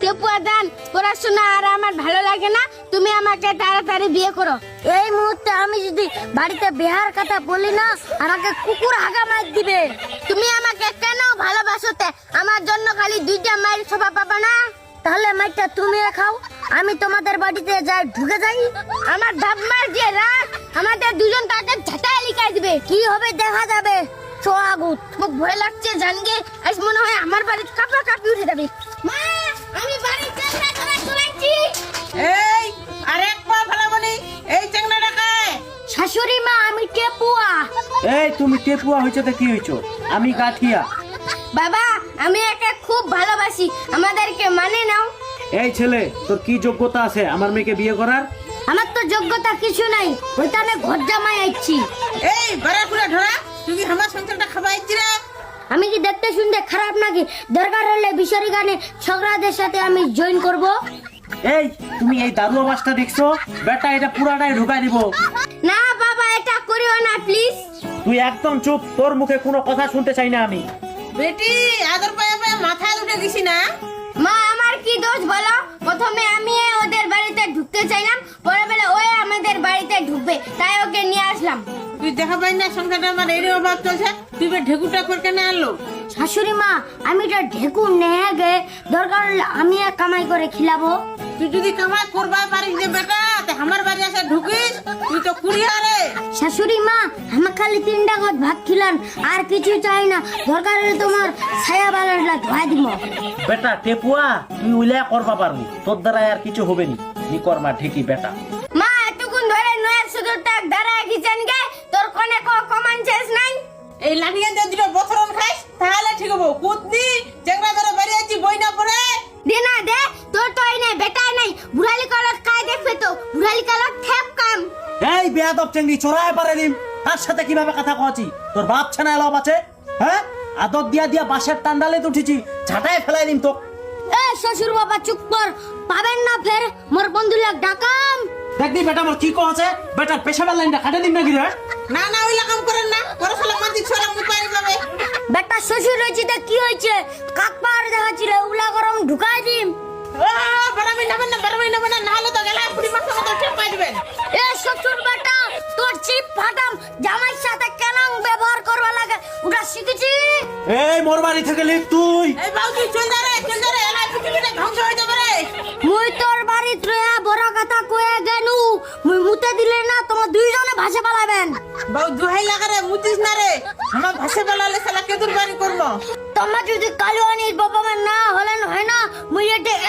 টেপুয়া দান পড়াশোনা আর আমার ভালো লাগে না, তুমি আমাকে তাড়াতাড়ি বিয়ে করো। এই মুহূর্তে আমি যদি বাড়িতে বিহার কথা বলি না, আমাকে কুকুর হাগা মার দিবে। তুমি আমাকে কেন ভালোবাসোতে? আমার জন্য খালি 2টা মাইল শোভা পাবা না? তাহলে মাইটা তুমি খাও, আমি তোমাদের বাড়িতে যাই ঢুকে যাই। আমার ধাপ্পার যে রাগ, আমাদের দুজন তাকে ঝাঁটায় লিখাই দিবে। কি হবে দেখা যাবে। সোয়াগুত মোক ভয় লাগছে জানগে, আজ মনে হয় আমার বাড়িতে কাপড় কাপি উঠে যাবে। মা, আমি বাড়ির চেষ্টা করে চলেছি। এই আরেকবার ভালো বলি, এই চেংড়াটাকে। শাশুড়ি মা, আমি টেপুয়া। এই তুমি টেপুয়া হইছো তো কি হইছো? আমি গাঠিয়া। বাবা, আমি একে খুব ভালোবাসি, আমাদেরকে মানে নাও। এই ছেলে, তোর কি যোগ্যতা আছে আমার মেয়েকে বিয়ে করার? আমার তো যোগ্যতা কিছু নাই, ওইখানে ঘর জামাই আইছি। এই বাড়া খুলে ধরা, তুই কি আমার সংসারটা খাবাইছি রে? আমি কি দেখতে শুনতে খারাপ নাকি? দরকার হলে বিশারি গানে ছোকরাদের সাথে আমি জয়েন করব। এই তুমি এই দারু আবাসটা দেখছো? বেটা এটা পুরাটাই ঢুকাই দিব। না বাবা, এটা করিও না প্লিজ। তুই একদম চুপ, তোর মুখে কোনো কথা শুনতে চাই না আমি। বেটি আদর পায়ে পায়ে মাথায় উঠে গেছি না। মা, আমার কি দোষ বলো? প্রথমে আমি ওদের বাড়িতে ঢুকতে চাইলাম, পরে বেলা ওই আমাদের বাড়িতে ঢুকবে, তাই ওকে নিয়ে আসলাম। তুই দেখা পাই না সংসারটা আমার এই অভাব চলছে, তুই ঢেকুটা করে কেন আনলো? শাশুড়ি মা, আমি তো ঢেকু নেহে গে, দরকার হলে আমি কামাই করে খিলাবো। তুই যদি কামাই করবা পারিস যে বেটা, তে আমার বাড়ি এসে ঢুকিস, তুই তো কুড়িয়া রে। শাশুড়ি মা, আমার খালি 3টা গজ ভাত খিলান, আর কিছু চাই না। দরকার হলে তোমার ছায়া বালাটা ধোয়া দিব। বেটা টেপুয়া, তুই উইলা করবা পারবি, তোর দ্বারা আর কিছু হবে নি। নি কর্মা ঠিকই বেটা। মা, এতক্ষণ ধরে নয়ের শুধু টাক দাঁড়ায় গেছেন গে, তোর কোনে কমান শেষ নাই? এই লাঠিয়া দিয়ে দুটো বছরন খাইস, তাহলে ঠিক হবো। কুতনি চেংড়া ধরে বাড়ি আছি বই না পড়ে। দে না দে, তোর তো এই নাই, বেটাই নাই, বুড়ালি কালত খাই দেখবে তো, বুড়ালি কালত ঠেপ কাম। এই বেয়াদব চেঙ্গি চড়ায় পারে দিম, তার সাথে কিভাবে কথা কওয়াছি? তোর বাপ ছানা এলাও আছে? হ্যাঁ, আদর দিয়া দিয়া বাঁশের টান্ডালে তো উঠেছি, ঝাঁটায় ফেলাই দিম তো। এ শ্বশুর বাবা চুপ কর, পাবেন না ফের মোর বন্ধু লাগ ডাকাম। দেখবি বেটা আমার কি কছে, বেটার পেশাবের লাইনটা কাটে দিম নাকি রে? না না ওই রকম করেন না, পড়াশোনা মাটি ছড়া মুখ পারি পাবে। বেটা শ্বশুর হয়েছে তা কি হয়েছে? কাক পাড় দেখাচ্ছিল, উলা গরম ঢুকাই দিম। বাড়াবি নেবেন না, বাড়াবি নেবেন না, নাহলে তো গেলে পুরি মাছ মতো ঠেপ পাই দিবেন। এ শ্বশুর বেটা, তোর চিপ ফাটাম, জামাইর সাথে কেমন ব্যবহার করবা লাগে ওটা শিখেছি। এই মোর বাড়ি থেকে লিখ তুই। এই বাবু চল যা রে, চল যা রে, এলাই পৃথিবীটা ধ্বংস হয়ে যাবে রে। মুই তোর বাড়িত রয়া বড় কথা কয়ে গেনু, মুই মুতে দিলে না তোমার দুইজনে ভাষা পালাবেন। বাবু দুহাই লাগা রে, মুতিস না রে, আমার ভাষা বলালে শালা কেদুর বাড়ি করবো। তোমার যদি কালুয়ানির বাবা মা না